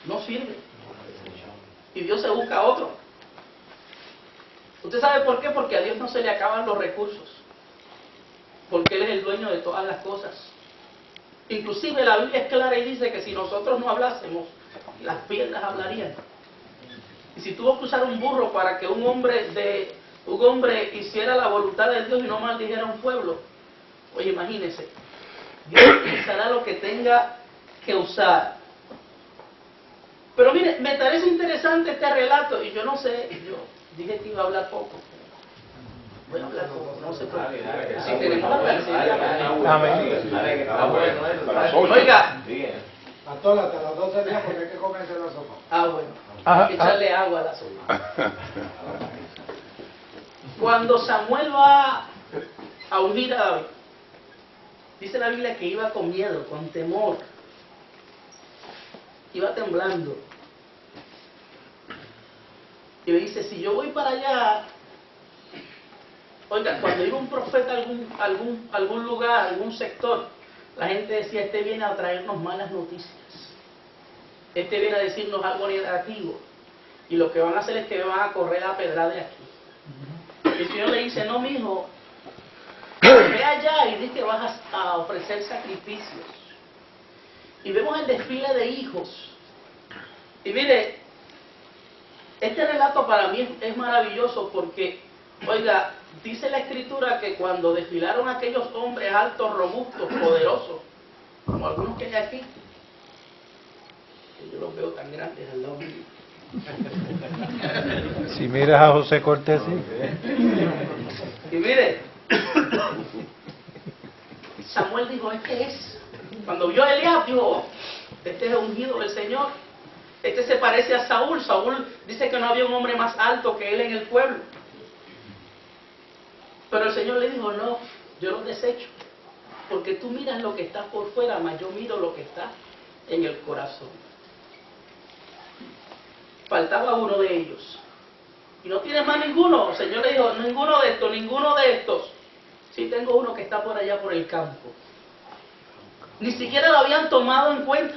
no sirve. Y Dios se busca otro. ¿Usted sabe por qué? Porque a Dios no se le acaban los recursos. Porque Él es el dueño de todas las cosas. Inclusive la Biblia es clara y dice que si nosotros no hablásemos, las piedras hablarían. Y si tuvo que usar un burro para que un hombre hiciera la voluntad de Dios y no maldijera a un pueblo, oye, imagínese, Dios utilizará lo que tenga que usar. Pero mire, me parece interesante este relato, y yo no sé, yo dije que iba a hablar poco. Voy a hablar poco, no se preocupe. Si tenemos la Oiga. Atólate a las 12 días porque hay que comerse la sopa. Bueno. Hay que echarle agua a la sopa. Cuando Samuel va a ungir a David, dice la Biblia que iba con miedo, con temor. Iba temblando. Y le dice, si yo voy para allá, oiga, cuando iba un profeta a algún lugar, algún sector, la gente decía, este viene a traernos malas noticias. Este viene a decirnos algo negativo. Y lo que van a hacer es que me van a correr a pedrar de aquí. Y el Señor le dice, no, mijo, ve allá y di que vas a ofrecer sacrificios. Y vemos el desfile de hijos. Y mire, este relato para mí es maravilloso porque, oiga, dice la Escritura que cuando desfilaron aquellos hombres altos, robustos, poderosos, como algunos que hay aquí, que yo los veo tan grandes al lado mío. Si miras a José Cortés, sí. Y mire, Samuel dijo, este es. Cuando vio a Eliab, dijo, este es el ungido del Señor. Este se parece a Saúl. Saúl dice que no había un hombre más alto que él en el pueblo. Pero el Señor le dijo, no, yo lo desecho. Porque tú miras lo que está por fuera, mas yo miro lo que está en el corazón. Faltaba uno de ellos. Y no tienes más ninguno. El Señor le dijo, ninguno de estos. Sí tengo uno que está por allá por el campo. Ni siquiera lo habían tomado en cuenta.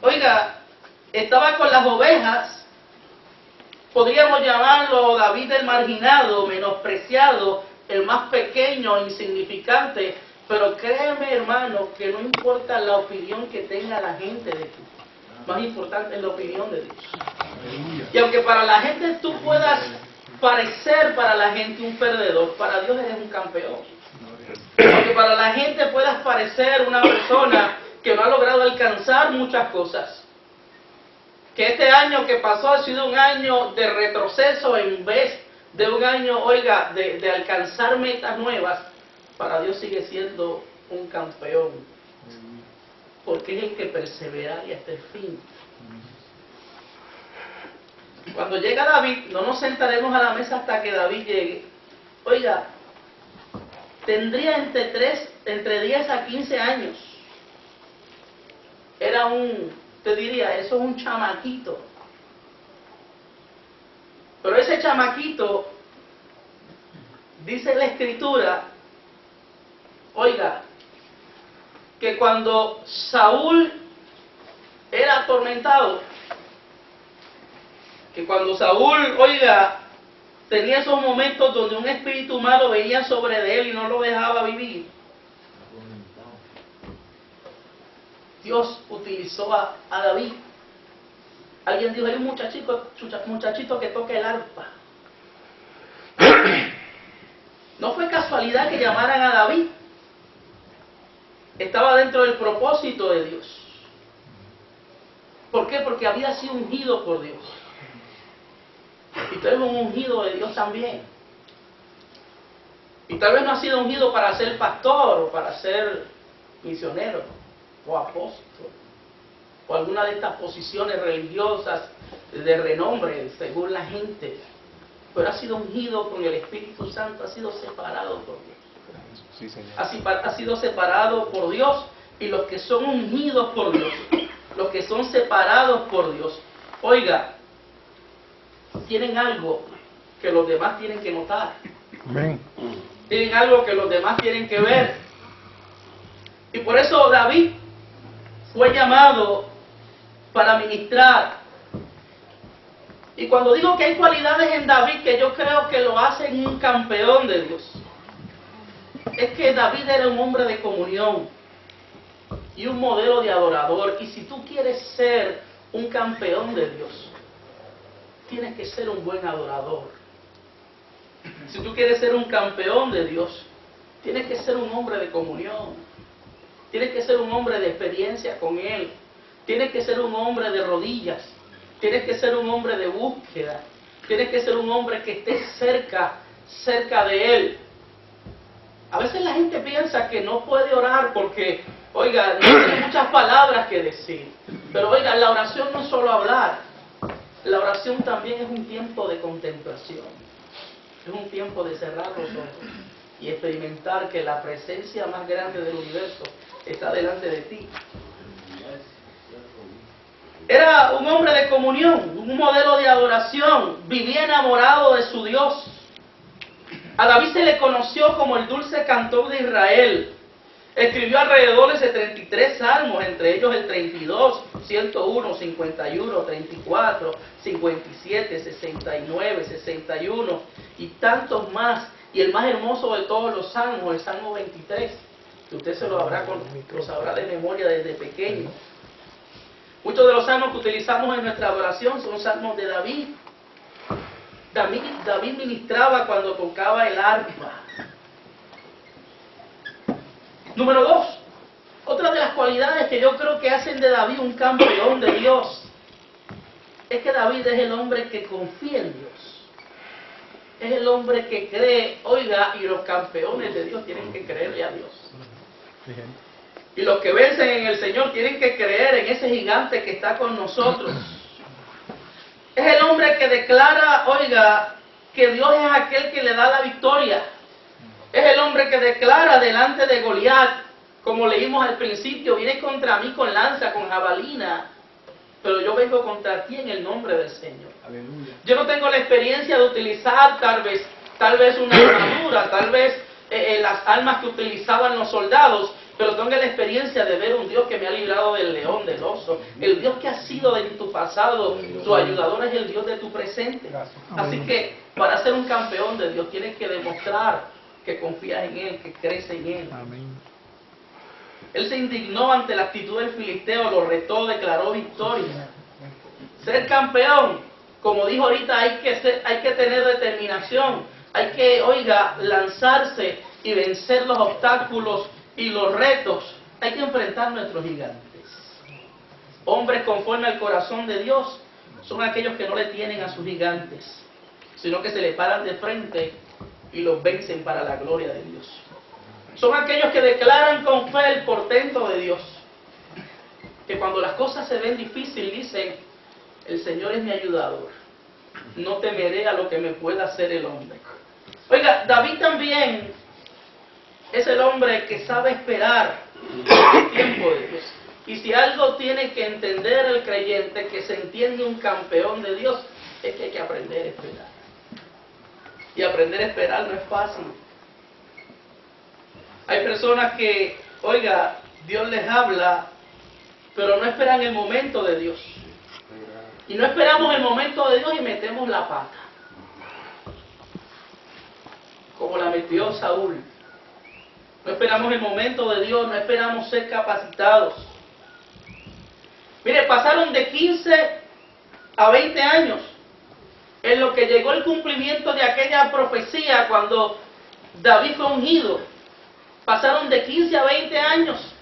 Oiga, estaba con las ovejas. Podríamos llamarlo David el marginado, menospreciado, el más pequeño, insignificante. Pero créeme, hermano, que no importa la opinión que tenga la gente de ti. Más importante es la opinión de Dios. Y aunque para la gente tú puedas parecer para la gente un perdedor, para Dios eres un campeón. Aunque para la gente puedas parecer una persona que no ha logrado alcanzar muchas cosas. Que este año que pasó ha sido un año de retroceso en vez de un año, oiga, de alcanzar metas nuevas, para Dios sigue siendo un campeón. Porque es el que persevera y hasta el fin. Cuando llega David, no nos sentaremos a la mesa hasta que David llegue. Oiga, tendría entre 10 a 15 años. Era te diría, eso es un chamaquito. Pero ese chamaquito, dice la Escritura, oiga, que cuando Saúl era atormentado, que cuando Saúl, oiga, tenía esos momentos donde un espíritu malo venía sobre de él y no lo dejaba vivir, Dios utilizó a David. Alguien dijo, hay un muchachito que toca el arpa. No fue casualidad que llamaran a David. Estaba dentro del propósito de Dios. ¿Por qué? Porque había sido ungido por Dios. Y tú eres un ungido de Dios también. Y tal vez no ha sido ungido para ser pastor o para ser misionero o apóstol o alguna de estas posiciones religiosas de renombre según la gente, pero ha sido ungido con el Espíritu Santo, ha sido separado por Dios. Sí, Señor. Ha sido separado por Dios, y los que son ungidos por Dios, los que son separados por Dios, oiga, tienen algo que los demás tienen que notar. Amén. Tienen algo que los demás tienen que ver. Y por eso David fue llamado para ministrar. Y cuando digo que hay cualidades en David que yo creo que lo hacen un campeón de Dios, es que David era un hombre de comunión y un modelo de adorador. Y si tú quieres ser un campeón de Dios, tienes que ser un buen adorador. Si tú quieres ser un campeón de Dios, tienes que ser un hombre de comunión. Tienes que ser un hombre de experiencia con Él. Tienes que ser un hombre de rodillas. Tienes que ser un hombre de búsqueda. Tienes que ser un hombre que esté cerca de Él. A veces la gente piensa que no puede orar porque, oiga, no tiene muchas palabras que decir. Pero oiga, la oración no es solo hablar. La oración también es un tiempo de contemplación. Es un tiempo de cerrar los ojos y experimentar que la presencia más grande del universo está delante de ti. Era un hombre de comunión, un modelo de adoración, vivía enamorado de su Dios. A David se le conoció como el dulce cantor de Israel. Escribió alrededor de 33 salmos, entre ellos el 32, 101, 51, 34, 57, 69, 61 y tantos más. Y el más hermoso de todos los salmos, el Salmo 23, que usted lo sabrá de memoria desde pequeño. Muchos de los salmos que utilizamos en nuestra adoración son salmos de David. David ministraba cuando tocaba el arpa. Número 2. Otra de las cualidades que yo creo que hacen de David un campeón de Dios es que David es el hombre que confía en Dios. Es el hombre que cree, oiga, y los campeones de Dios tienen que creerle a Dios. Y los que vencen en el Señor tienen que creer en ese gigante que está con nosotros. Es el hombre que declara, oiga, que Dios es aquel que le da la victoria. Es el hombre que declara delante de Goliat, como leímos al principio, viene contra mí con lanza, con jabalina, pero yo vengo contra ti en el nombre del Señor. Aleluya. Yo no tengo la experiencia de utilizar tal vez una armadura, tal vez las armas que utilizaban los soldados, pero tengo la experiencia de ver un Dios que me ha librado del león, del oso. El Dios que ha sido en tu pasado, tu ayudador es el Dios de tu presente. Así que para ser un campeón de Dios tienes que demostrar que confías en Él, que crees en Él. Amén. Él se indignó ante la actitud del filisteo, lo retó, declaró victoria. Ser campeón, como dijo ahorita, hay que tener determinación, hay que, oiga, lanzarse y vencer los obstáculos y los retos. Hay que enfrentar nuestros gigantes. Hombres conforme al corazón de Dios son aquellos que no le tienen a sus gigantes, sino que se le paran de frente y los vencen para la gloria de Dios. Son aquellos que declaran con fe el portento de Dios, que cuando las cosas se ven difíciles dicen: el Señor es mi ayudador, no temeré a lo que me pueda hacer el hombre. Oiga, David también es el hombre que sabe esperar el tiempo de Dios. Y si algo tiene que entender el creyente, que se entiende un campeón de Dios, es que hay que aprender a esperar. Y aprender a esperar no es fácil. Hay personas que, oiga, Dios les habla, pero no esperan el momento de Dios. Y no esperamos el momento de Dios y metemos la pata. Como la metió Saúl. No esperamos el momento de Dios, no esperamos ser capacitados. Mire, pasaron de 15 a 20 años en lo que llegó el cumplimiento de aquella profecía cuando David fue ungido. Pasaron de 15 a 20 años.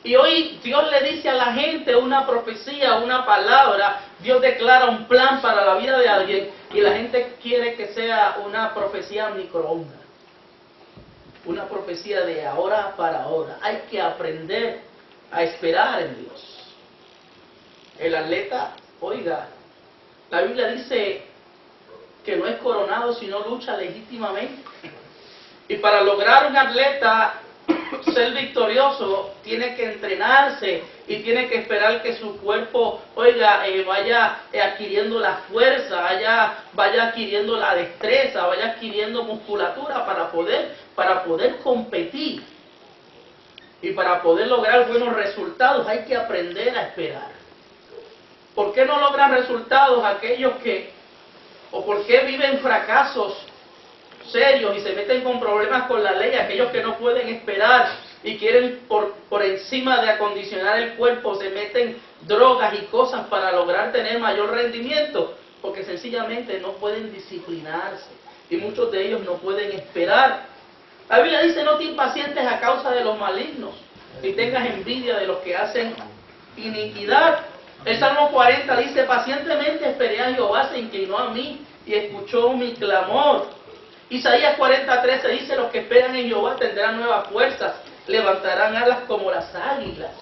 Y hoy Dios le dice a la gente una profecía, una palabra. Dios declara un plan para la vida de alguien y la gente quiere que sea una profecía microondas. Una profecía de ahora para ahora. Hay que aprender a esperar en Dios. El atleta, oiga, la Biblia dice que no es coronado sino lucha legítimamente. Y para lograr un atleta ser victorioso, tiene que entrenarse y tiene que esperar que su cuerpo, oiga, vaya adquiriendo la fuerza, vaya adquiriendo la destreza, vaya adquiriendo musculatura para poder competir. Y para poder lograr buenos resultados hay que aprender a esperar. ¿Por qué no logran resultados aquellos que, o por qué viven fracasos serios y se meten con problemas con la ley, aquellos que no pueden esperar y quieren por encima de acondicionar el cuerpo, se meten drogas y cosas para lograr tener mayor rendimiento? Porque sencillamente no pueden disciplinarse y muchos de ellos no pueden esperar. La Biblia dice: no te impacientes a causa de los malignos, ni tengas envidia de los que hacen iniquidad. El Salmo 40 dice: pacientemente esperé a Jehová, se inclinó a mí y escuchó mi clamor. Isaías 40:13 dice: los que esperan en Jehová tendrán nuevas fuerzas, levantarán alas como las águilas.